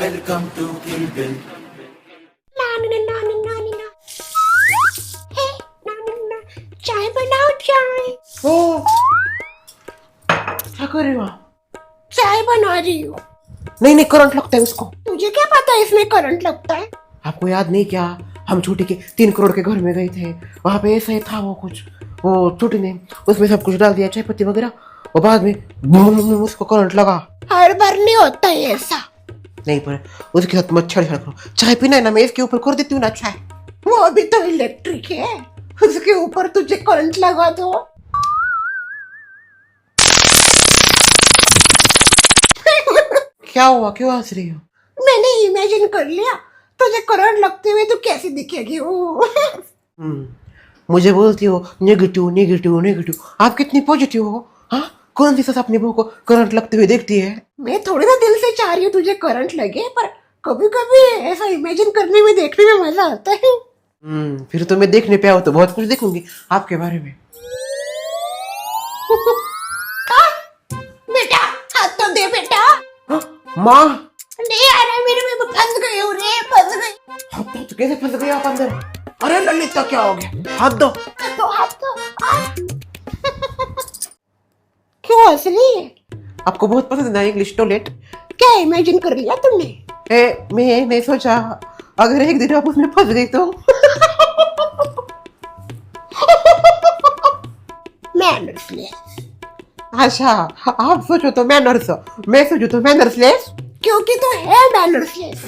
Welcome to Kill Bill. चाय बनाओ चाय। ओ क्या कर रही हो आप? चाय बना रही हूँ। नहीं नहीं, करंट लगता है उसको। तुझे क्या पता है इसमें करंट लगता है? आपको याद नहीं क्या, हम छोटी के 3 करोड़ के घर में गए थे, वहां पे ऐसा ही था वो कुछ, वो छोटी ने उसमें सब कुछ डाल दिया, चाय पत्ती वगैरह, और बाद में बूम, उसको करंट लगा। हर बार नहीं होता है ऐसा। नहीं, पर उसके साथ मत छेड़छाड़ करो। चाय पीना है ना, मैं इसके ऊपर कर देती हूँ ना चाय। वो अभी तो इलेक्ट्रिक है, उसके ऊपर तुझे करंट लगा दो। क्या हुआ, क्यों हंस रही हो? मैंने इमेजिन कर लिया तुझे करंट लगते हुए तो कैसी दिखेगी वो। मुझे बोलती हो नेगेटिव नेगेटिव नेगेटिव, आप कितनी पॉजिटिव हो? हाँ, कौन सी सस अपनी बहू को करंट लगते हुए देखती है? मैं थोड़ी ना दिल से चाह रही हूँ तुझे करंट लगे, पर कभी कभी ऐसा इमेजिन करने में, देखने में मजा आता है। फिर तो मैं देखने पे आओ तो बहुत कुछ देखूंगी आपके बारे में। बेटा हाथ तो दे बेटा। माँ, नहीं आ रहा मेरे में, फंस गई हूँ रे, फंस गई। हाथ तो कैसे फंस गई आप अंदर? अरे ललिता, क्या हो गया? हाथ दो। तो हाथ तो क्यों हंस रही है? आपको बहुत पसंद है इंग्लिश टॉयलेट? क्या इमेजिन कर लिया तुमने? मैं सोचा अगर एक दिन आप उसमें फंस गई तो। मैनर्सलेस। अच्छा, आप सोचो तो मैनर्स, मैं सोचू तो मैनर्सलेस। क्योंकि तो है मैनर्सलेस।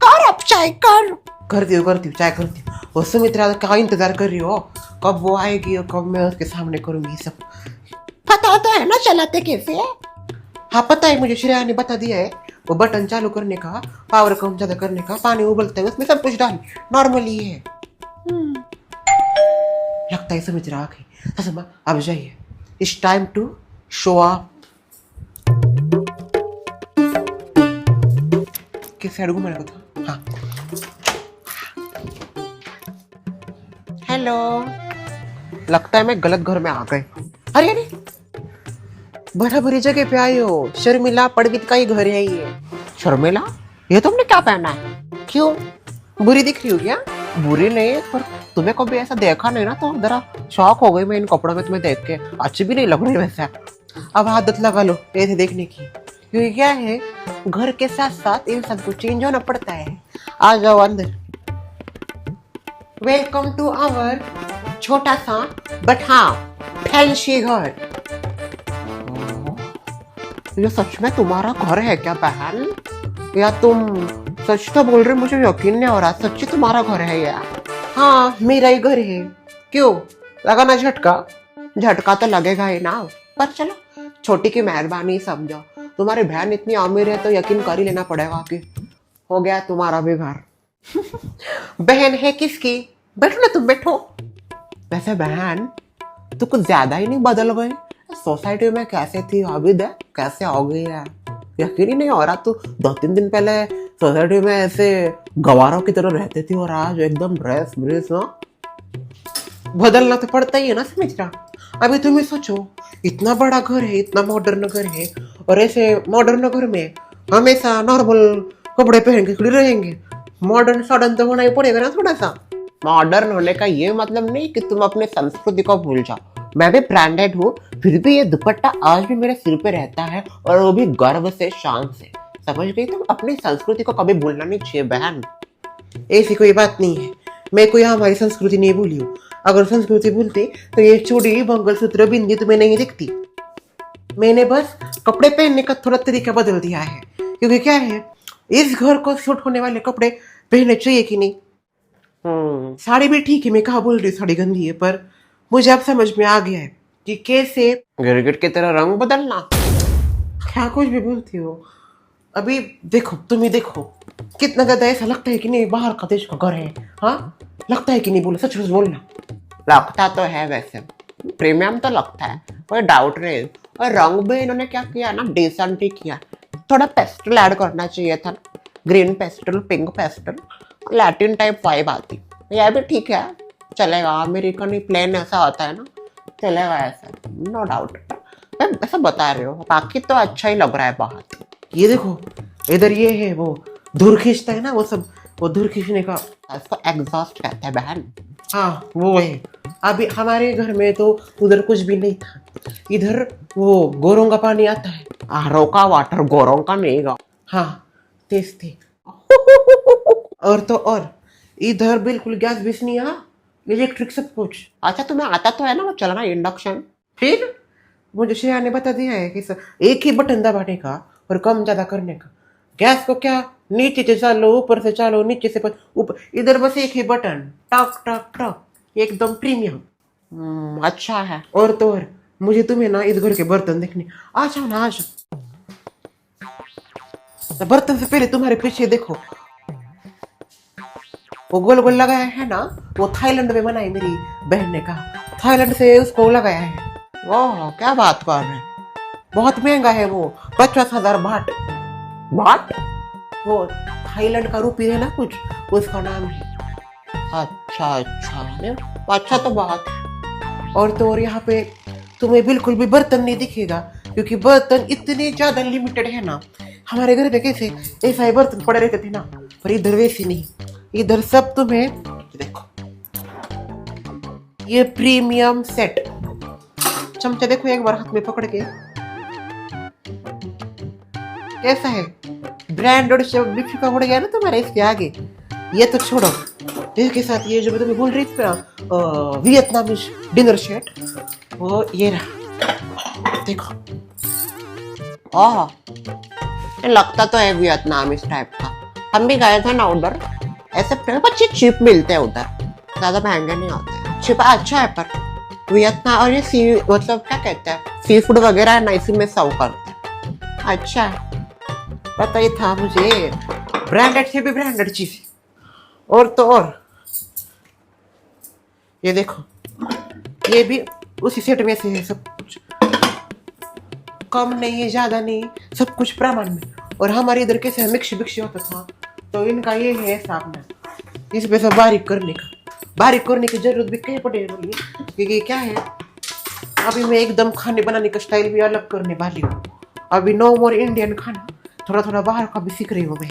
कर अब चाय कर। करती हूँ चाय करती हूँ। वो सुमित्रा का इंतजार कर रही हो, कब वो आएगी और कब मैं उसके सामने करूंगी सब। पता तो है ना चलाते कैसे है? हाँ पता है मुझे, श्रेया ने बता दिया है। वो बटन चालू करने का, पावर कम ज्यादा करने का, पानी उबलता है उसमें सब कुछ डाल, नॉर्मली है। लगता है सुमित्रा आ गई। अच्छा अब जाइए, it's time to show up. किस साइड घुमाने को था? हाँ, हेलो। लगता है मैं गलत घर में आ गए। अरे अरे, बड़ा बुरी जगह पे आई हो। शर्मिला पंडित का ही घर है ये। शर्मिला, ये तुमने क्या पहना है? क्यों, बुरी दिख रही हो क्या? बुरी नहीं, पर तुम्हें कभी ऐसा देखा नहीं ना, तो जरा शौक हो गई मैं इन कपड़ों में तुम्हें देख के। अच्छी भी नहीं लग रही वैसे। अब आदत लगा लो ऐसे देखने की, क्योंकि क्या है, घर के साथ साथ इन सबको चेंज होना पड़ता है। आ जाओ अंदर। वेलकम टू आवर छोटा सा बट हाँ फैंसी घर। ये सच में तुम्हारा घर है क्या बहन? या तुम सच तो बोल रहे, मुझे यकीन नहीं हो रहा, सच्ची तुम्हारा घर है यार? हाँ मेरा ही घर है। क्यों, लगा ना झटका? झटका तो लगेगा ही ना, पर चलो छोटी की मेहरबानी समझो। तुम्हारी बहन इतनी अमीर है तो यकीन कर ही लेना पड़ेगा कि हो गया तुम्हारा भी घर। बहन है किसकी? बैठो ना तुम, बैठो। वैसे बहन तू कुछ ज्यादा ही नहीं बदल गई। सोसाइटी में कैसे थी अभी देख कैसे हो गई है। यकीन ही नहीं हो रहा, तू 2-3 दिन पहले सोसाइटी में ऐसे गवारों की तरह रहती थी और आज एकदम ड्रेस ब्रेस ना। बदलना तो पड़ता ही है ना समझना। अभी तुम ही सोचो, इतना बड़ा घर है, इतना मॉडर्न घर है, और ऐसे मॉडर्न घर में हमेशा नॉर्मल कपड़े पहन के खड़ी रहेंगे? मॉडर्न सडन तो होना ही पड़ेगा ना थोड़ा सा। मॉडर्न होने का ये मतलब नहीं कि तुम अपने संस्कृति को भूल जाओ। मैं भी ब्रांडेड हूँ, फिर भी ये दुपट्टा आज भी मेरे सिर पे रहता है, और वो भी गर्व से, शान से। समझ गई तुम? अपनी संस्कृति को कभी भूलना नहीं चाहिए बहन। ऐसी कोई बात नहीं है, मैं कोई हमारी संस्कृति नहीं भूली हूँ। अगर संस्कृति भूलती तो ये चूड़ी मंगलसूत्र बिंदी तुम्हें नहीं दिखती। मैंने बस कपड़े पहनने का थोड़ा तरीका बदल दिया है, क्योंकि क्या है, इस घर को सूट होने वाले कपड़े पहनने चाहिए कि नहीं। साड़ी भी ठीक है, मैं कहा बोल रही साड़ी गंदी है, पर मुझे अब समझ में आ गया है कि कैसे गिरगिट की तरह रंग बदलना। क्या कुछ भी बोलती हो। अभी देखो, तुम ही देखो, कितना ज्यादा ऐसा लगता है कि नहीं बाहर का देश का घर है। हाँ लगता है कि नहीं, बोलो सच सच बोलना। लगता तो है, वैसे प्रीमियम तो लगता है, कोई डाउट नहीं। और रंग भी इन्होंने क्या किया ना, डिसेंट ही किया। थोड़ा पेस्टल ऐड करना चाहिए था, green pastel, pink pastel, Latin type vibe आती। यह भी ठीक है, चलेगा। अमेरिकन प्लेन ऐसा होता है ना, चलेगा ऐसा, नो डाउट। मैं ऐसा बता रही हूँ, बाकी तो अच्छा ही लग रहा है बहुत। ये देखो, इधर ये है वो धूल खींचता है ना, वो सब वो धूल खींचने का इसको एग्जॉस्ट कहते हैं बहन। हाँ वो है। अभी हमारे घर में तो उधर कुछ भी नहीं था, इधर वो गोरों का पानी आता है, आरओ का वाटर, गोरों का नहीं गा। हाँ तेज थी। और तो और इधर बिल्कुल गैस भी नहीं है, इलेक्ट्रिक सब कुछ। अच्छा तुम्हें आता तो है ना वो चलाना, इंडक्शन? फिर मुझे श्रेया ने बता दिया है कि एक ही बटन दबाने का और कम ज्यादा करने का। गैस को क्या नीचे से चालो, ऊपर से चालो, नीचे से ऊपर, इधर बस एक ही बटन, टक टक टक, एकदम प्रीमियम। अच्छा है। और तो और मुझे तुम्हें ना इस घर के बर्तन देखने, आ जाओ ना आ जाओ। बर्तन से पहले तुम्हारे पीछे देखो, वो गोल गोल लगाया है ना, वो थाईलैंड में बनाई मेरी बहन ने कहा, थाईलैंड से उसको लगाया है। वाह क्या बात कर रहे हैं, बहुत महंगा है वो, 50,000 बाट। बाट वो थाईलैंड का रूपी है ना कुछ, उसका नाम है। अच्छा अच्छा तो बहुत है। और तो और यहाँ पे तुम्हें बिल्कुल भी बर्तन नहीं दिखेगा, क्योंकि बर्तन इतने ज्यादा लिमिटेड है ना। हमारे घर में कैसे ऐसा ही बर्तन पड़े रहते थे ना, पर इधर वैसे नहीं, इधर सब तुम्हें देखो, ये प्रीमियम सेट। चमचा देखो एक बार हाथ में पकड़ के, कैसा है, ब्रांडेड से बिफिका उड़ गया ना तुम्हारे इसके आगे। ये तो छोड़ो, इसके साथ ये जो मैं तुम्हें बोल रही थी ना वियतनामीज डिनर सेट, वो ये रहा देखो। लगता तो है वियतनामीज टाइप का, हम भी गए थे ना उधर, ऐसे अच्छे चिप मिलते हैं उधर, ज्यादा महंगे नहीं होते, चिप अच्छा है। पर वियतनाम और ये सी मतलब क्या कहते हैं, सी फूड वगैरह है ना, इसी में सर्व करते हैं। अच्छा है, पता ही था मुझे, ब्रांडेड से भी ब्रांडेड चीज। और तो और ये देखो, ये भी उसी सेट में से है, सब कुछ कम नहीं ज्यादा नहीं, सब कुछ प्रमाण में। और हमारे इधर कैसे मिक्स बिक्सी होता था, तो इनका ये है हिसाब में, इस पे सब बारीक करने की जरूरत भी कहीं पड़ेगी, क्योंकि क्या है, अभी मैं एकदम खाने बनाने का स्टाइल भी अलग करने वाली हूँ। अभी नो मोर इंडियन खाना, थोड़ा थोड़ा बाहर का भी सीख रही हूँ मैं,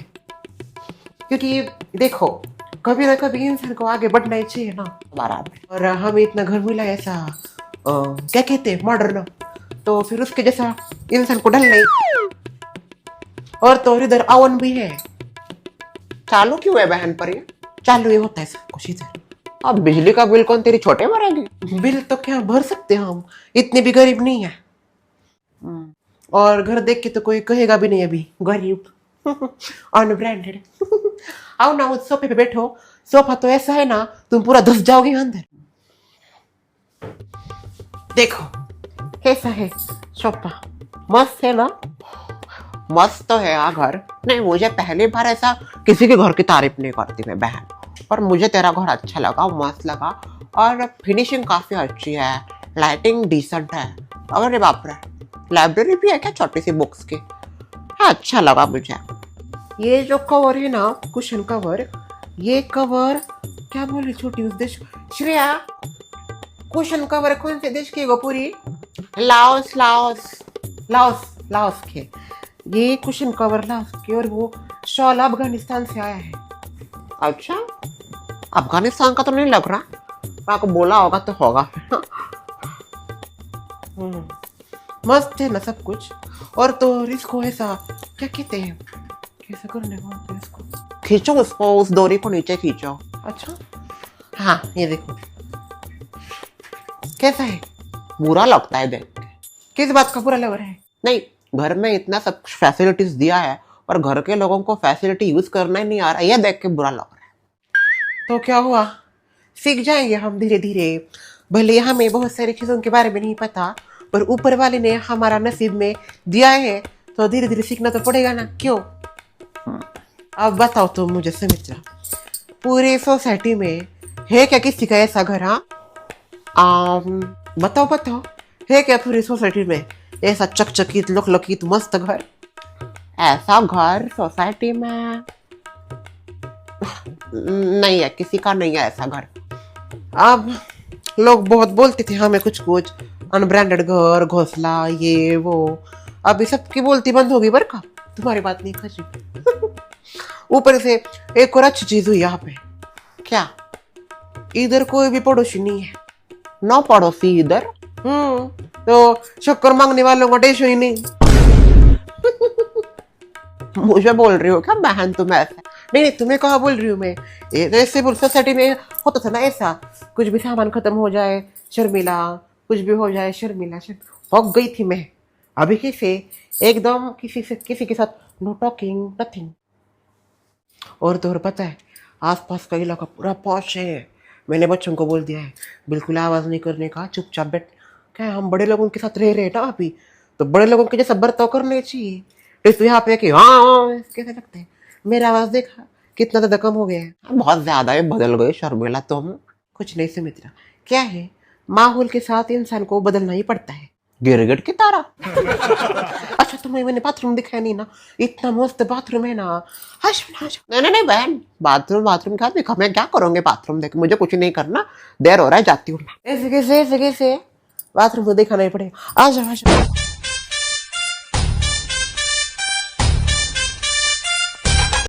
क्योंकि देखो कभी ना कभी इंसान को आगे बढ़ना ही चाहिए ना बराबर। और हमें इतना घर मिला ऐसा क्या कहते हैं मॉडर्न, तो फिर उसके जैसा इंसान को ढलना ही। और तो इधर ओवन भी है। चालू क्यों है बहन पर ये? चालू ये होता है सब कुछ इधर। अब बिजली का बिल कौन तेरी छोटे भरेगी? बिल तो क्या भर सकते हैं हम, इतने भी गरीब नहीं है। और घर देख के तो कोई कहेगा भी नहीं अभी गरीब, अनब्रांडेड। आओ ना उस सोफे पे बैठो, सोफा तो ऐसा है ना तुम पूरा धस जाओगे अंदर। देखो कैसा है सोफा, मस्त है ना? मस्त तो है यार घर। नहीं मुझे पहली बार ऐसा किसी के घर की तारीफ नहीं करती मैं बहन, और मुझे तेरा घर अच्छा लगा, मस्त लगा, और फिनिशिंग काफी अच्छी है, लाइटिंग डिसेंट है। अरे बाप रे, लाइब्रेरी भी है क्या छोटी सी बुक्स की? हाँ अच्छा लगा मुझे। ये जो कवर है ना, कुशन कवर, ये कवर क्या बोले छोटी उस देश, श्रेया कुशन कवर कौन से देश की Gopuri? Laos Laos Laos Laos के। ये कुशन कवर लाओस के, और वो शॉल अफगानिस्तान से आया है। अच्छा अफगानिस्तान का तो नहीं लग रहा, आपको बोला होगा तो होगा। मस्त है ना सब कुछ। और तो इसको ऐसा क्या कहते हैं, कैसे करने को, इसको खींचो, उसको उस डोरी को नीचे खींचो। अच्छा हाँ ये देखो कैसा है, बुरा लगता है देख के। किस बात का बुरा लग रहा है? नहीं घर में इतना सब फैसिलिटीज दिया है, और घर के लोगों को फैसिलिटी यूज करना ही नहीं आ रहा, ये देख के बुरा लग रहा है। तो क्या हुआ, सीख जाएंगे हम धीरे धीरे। भले हमें बहुत सारी चीजों के बारे में नहीं पता, पर ऊपर वाले ने हमारा नसीब में दिया है, तो धीरे धीरे सीखना तो पड़ेगा ना, क्यों? अब बताओ तो मुझे समझ रहा, पूरे सोसाइटी में है क्या किसी का ऐसा घर? हाँ बताओ है क्या पूरी सोसाइटी में ऐसा चकचकित लकलकित मस्त घर? ऐसा घर सोसाइटी में नहीं है, किसी का नहीं है ऐसा घर। अब लोग बहुत बोलते थे हमें कुछ अनब्रांडेड घर, घोंसला, ये वो, अभी सबकी बोलती बंद होगी बर का, तुम्हारी बात नहीं कर रही। ऊपर से एक और अच्छी चीज हुई यहाँ पे। क्या? इधर कोई भी पड़ोसी नहीं है, ना पड़ोसी इधर। तो शक्कर मांगने वालों का टेंशन ही नहीं। मुझे बोल रही हो क्या बहन तुम ऐसा? नहीं नहीं, तुम्हें कहा बोल रही हूँ मैं। ऐसे सोसाइटी में होता था ना ऐसा, कुछ भी सामान खत्म हो जाए शर्मिला, कुछ भी हो जाए शर्मिला। हो गई थी मैं अभी कैसे, एकदम किसी के साथ नो टॉकिंग नथिंग। और तो और पता है, आसपास का इलाका पूरा पॉश है। मैंने बच्चों को बोल दिया है बिल्कुल आवाज़ नहीं करने का, चुपचाप बैठ। क्या है, हम बड़े लोगों के साथ रह रहे हैं ना अभी, तो बड़े लोगों के जैसा बर्ताव करने चाहिए। तो यहाँ पे कि हाँ कैसे लगते हैं। मेरा आवाज़ देखा कितना ज़्यादा कम हो गया है, बहुत ज़्यादा है, बदल गए शर्मिला तुम। कुछ नहीं सुमित्रा, क्या है, माहौल के साथ इंसान को बदलना ही पड़ता है, गिरगिट की तरह। अच्छा तुम्हें मैंने बाथरूम दिखाया नहीं ना, इतना मस्त बाथरूम है ना। Hush hush. नहीं नहीं बहन, बाथरूम क्या देखा, मैं क्या करूंगी बाथरूम देख, मुझे कुछ नहीं करना, देर हो रहा है, जाती हूँ। ऐसे कैसे बाथरूम तो देखा नहीं पड़ेगा। आ जाओ।